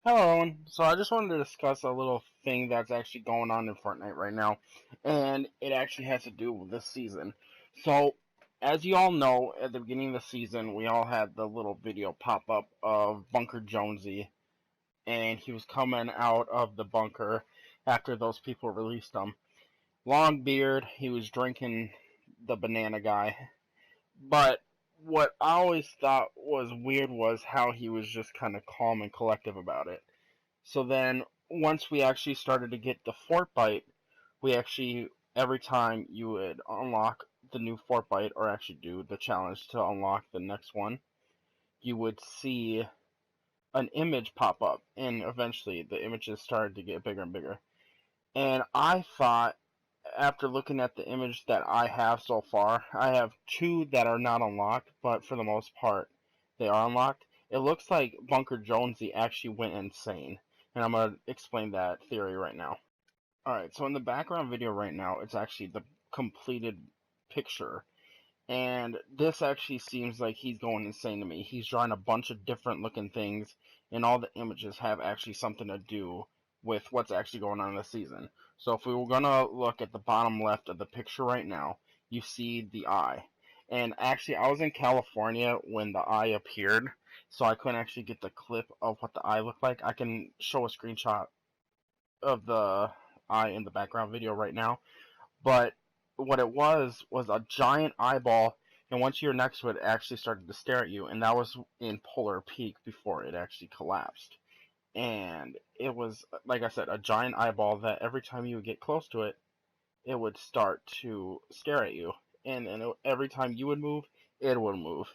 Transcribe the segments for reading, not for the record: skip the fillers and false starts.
Hello, everyone. So I just wanted to discuss a little thing that's actually going on in Fortnite right now, and it actually has to do with this season. So, as you all know, at the beginning of the season, we all had the little video pop up of Bunker Jonesy, and he was coming out of the bunker after those people released him. Long beard, he was drinking the banana guy, but what I always thought was weird was how he was just kind of calm and collective about it. So then, once we actually started to get the fort bite, we actually, every time you would unlock the new fort bite, or actually do the challenge to unlock the next one, you would see an image pop up, and eventually the images started to get bigger and bigger. And I thought, after looking at the image that I have so far, I have two that are not unlocked, but for the most part, they are unlocked. It looks like Bunker Jonesy actually went insane, and I'm going to explain that theory right now. Alright, so in the background video right now, it's actually the completed picture, and this actually seems like he's going insane to me. He's drawing a bunch of different looking things, and all the images have actually something to do with what's actually going on in the season. So if we were going to look at the bottom left of the picture right now, you see the eye. And actually, I was in California when the eye appeared, so I couldn't actually get the clip of what the eye looked like. I can show a screenshot of the eye in the background video right now. But what it was a giant eyeball, and once you're next to it, it actually started to stare at you, and that was in Polar Peak before it actually collapsed. And it was, like I said, a giant eyeball that every time you would get close to it, it would start to stare at you. And every time you would move, it would move.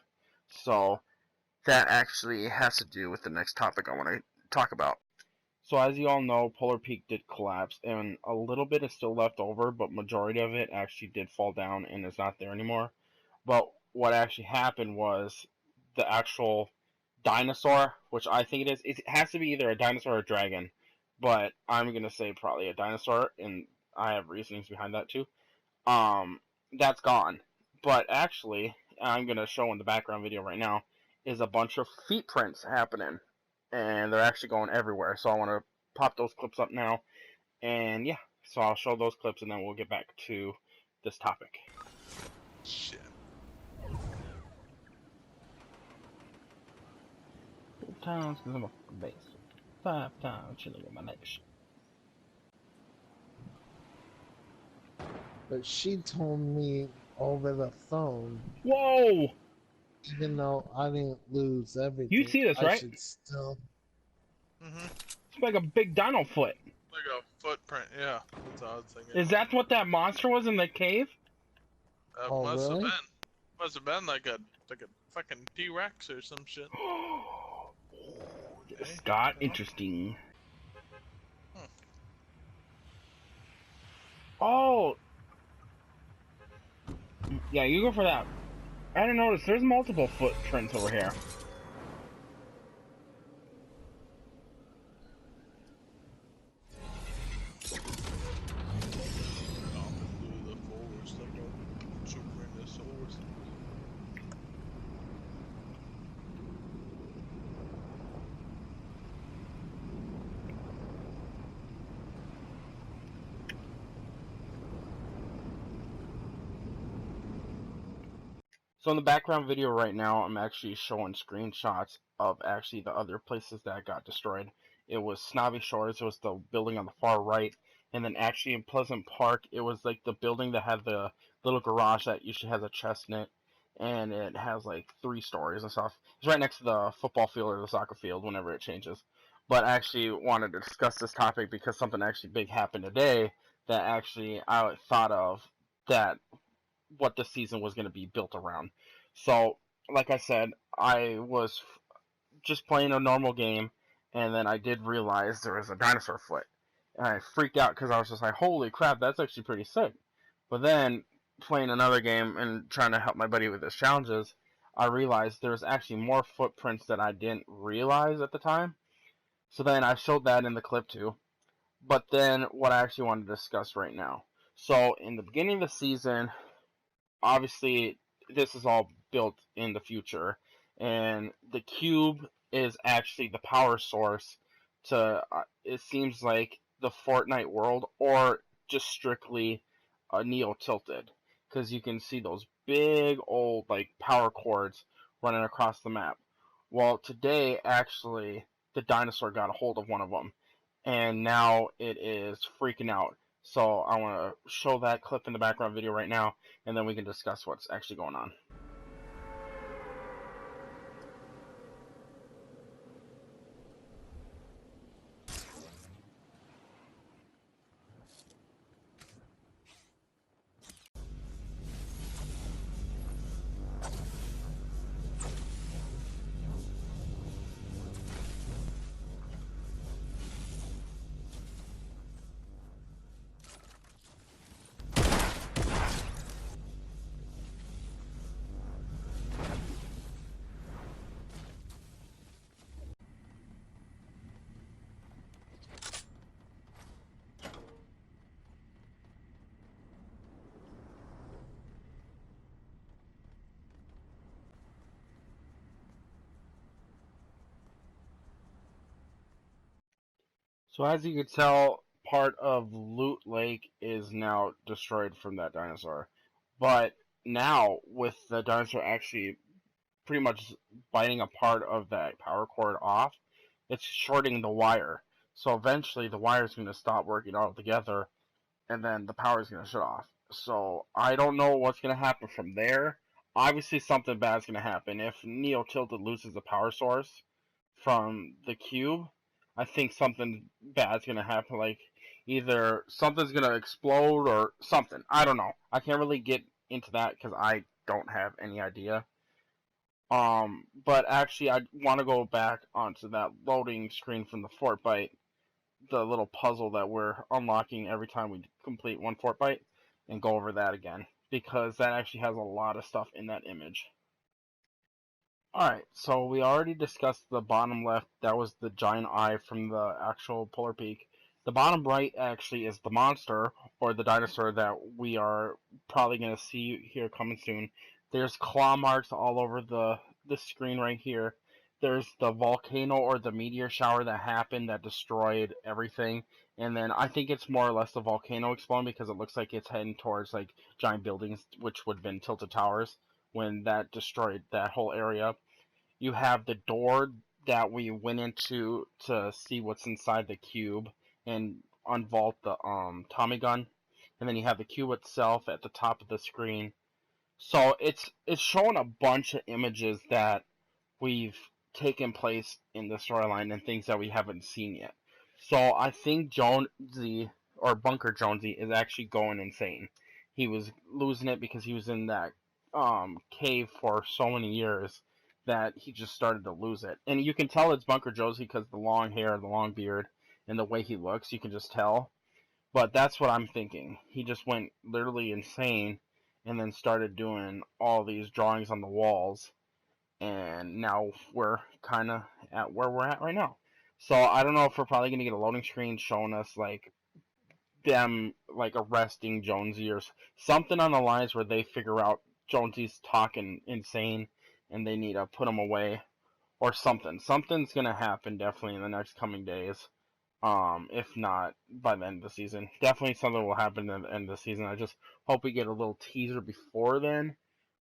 So that actually has to do with the next topic I want to talk about. So as you all know, Polar Peak did collapse, and a little bit is still left over, but majority of it actually did fall down and is not there anymore. But what actually happened was the actual dinosaur, which I think it has to be either a dinosaur or a dragon, but I'm gonna say probably a dinosaur, and I have reasonings behind that too. That's gone. But actually, I'm gonna show in the background video right now is a bunch of feet prints happening, and they're actually going everywhere. So I want to pop those clips up now, and yeah, so I'll show those clips, and then we'll get back to this topic. Shit. 4 times because I'm a fucking base. 5 times chilling with my nation. But she told me over the phone, Whoa! even though I didn't lose You everything, see this, I right? should still. It's like a big dino foot. Like a footprint, yeah. That's what I was thinking. Is that what that monster was in the cave? Oh, Must really? have been. Must have been like a fucking T-Rex or some shit. This got interesting. Oh! Yeah, you go for that. I didn't notice there's multiple footprints over here. The forest, like a Superinosaurus. So in the background video right now, I'm actually showing screenshots of actually the other places that got destroyed. It was Snobby Shores, it was the building on the far right, and then actually in Pleasant Park, it was like the building that had the little garage that usually has a chest in it, and it has like 3 stories and stuff. It's right next to the football field or the soccer field whenever it changes. But I actually wanted to discuss this topic because something actually big happened today that actually I thought of that what the season was going to be built around. So, like I said, I was just playing a normal game, and then I did realize there was a dinosaur foot. And I freaked out because I was just like, holy crap, that's actually pretty sick. But then, playing another game and trying to help my buddy with his challenges, I realized there was actually more footprints that I didn't realize at the time. So then I showed that in the clip too. But then, what I actually want to discuss right now. So, in the beginning of the season, obviously this is all built in the future, and the cube is actually the power source to it seems like the Fortnite world, or just strictly Neo tilted, because you can see those big old like power cords running across the map. Well, today actually the dinosaur got a hold of one of them, and now it is freaking out. So I want to show that clip in the background video right now, and then we can discuss what's actually going on. So as you can tell, part of Loot Lake is now destroyed from that dinosaur. But now, with the dinosaur actually pretty much biting a part of that power cord off, it's shorting the wire. So eventually the wire is going to stop working altogether, and then the power is going to shut off. So I don't know what's going to happen from there. Obviously something bad is going to happen. If Neo Tilted loses the power source from the cube, I think something bad's gonna happen. Like either something's gonna explode or something. I don't know. I can't really get into that because I don't have any idea. But actually, I want to go back onto that loading screen from the Fort Bite, the little puzzle that we're unlocking every time we complete one Fort Bite, and go over that again because that actually has a lot of stuff in that image. Alright, so we already discussed the bottom left. That was the giant eye from the actual Polar Peak. The bottom right actually is the monster, or the dinosaur that we are probably going to see here coming soon. There's claw marks all over the screen right here. There's the volcano or the meteor shower that happened that destroyed everything. And then I think it's more or less the volcano exploding because it looks like it's heading towards like giant buildings, which would have been tilted towers when that destroyed that whole area. You have the door that we went into to see what's inside the cube and unvault the Tommy gun, and then you have the cube itself at the top of the screen. So it's showing a bunch of images that we've taken place in the storyline and things that we haven't seen yet. So I think Jonesy, or Bunker Jonesy, is actually going insane. He was losing it because he was in that cave for so many years that he just started to lose it. And you can tell it's Bunker Jonesy because the long hair, the long beard, and the way he looks, you can just tell. But that's what I'm thinking. He just went literally insane and then started doing all these drawings on the walls. And now we're kind of at where we're at right now. So I don't know if we're probably going to get a loading screen showing us like them like arresting Jonesy or something on the lines where they figure out Jonesy's talking insane and they need to put him away or something. Something's going to happen definitely in the next coming days. If not by the end of the season. Definitely something will happen at the end of the season. I just hope we get a little teaser before then.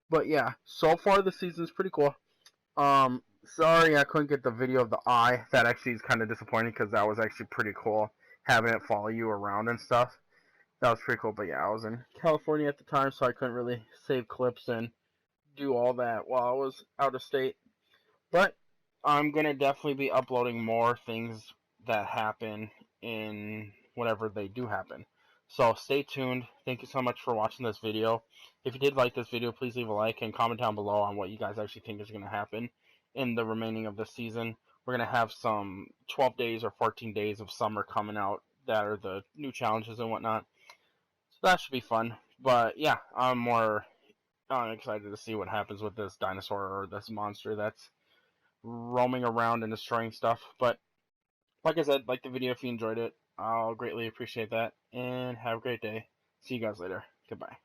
But yeah, so far the season's pretty cool. Sorry I couldn't get the video of the eye. That actually is kind of disappointing because that was actually pretty cool, having it follow you around and stuff. That was pretty cool, but yeah, I was in California at the time, so I couldn't really save clips and do all that while I was out of state. But I'm gonna definitely be uploading more things that happen in whenever they do happen. So stay tuned. Thank you so much for watching this video. If you did like this video, please leave a like and comment down below on what you guys actually think is going to happen in the remaining of this season. We're going to have some 12 days or 14 days of summer coming out that are the new challenges and whatnot. So that should be fun. But yeah, I'm more excited to see what happens with this dinosaur or this monster that's roaming around and destroying stuff. But like I said, like the video if you enjoyed it. I'll greatly appreciate that. And have a great day. See you guys later. Goodbye.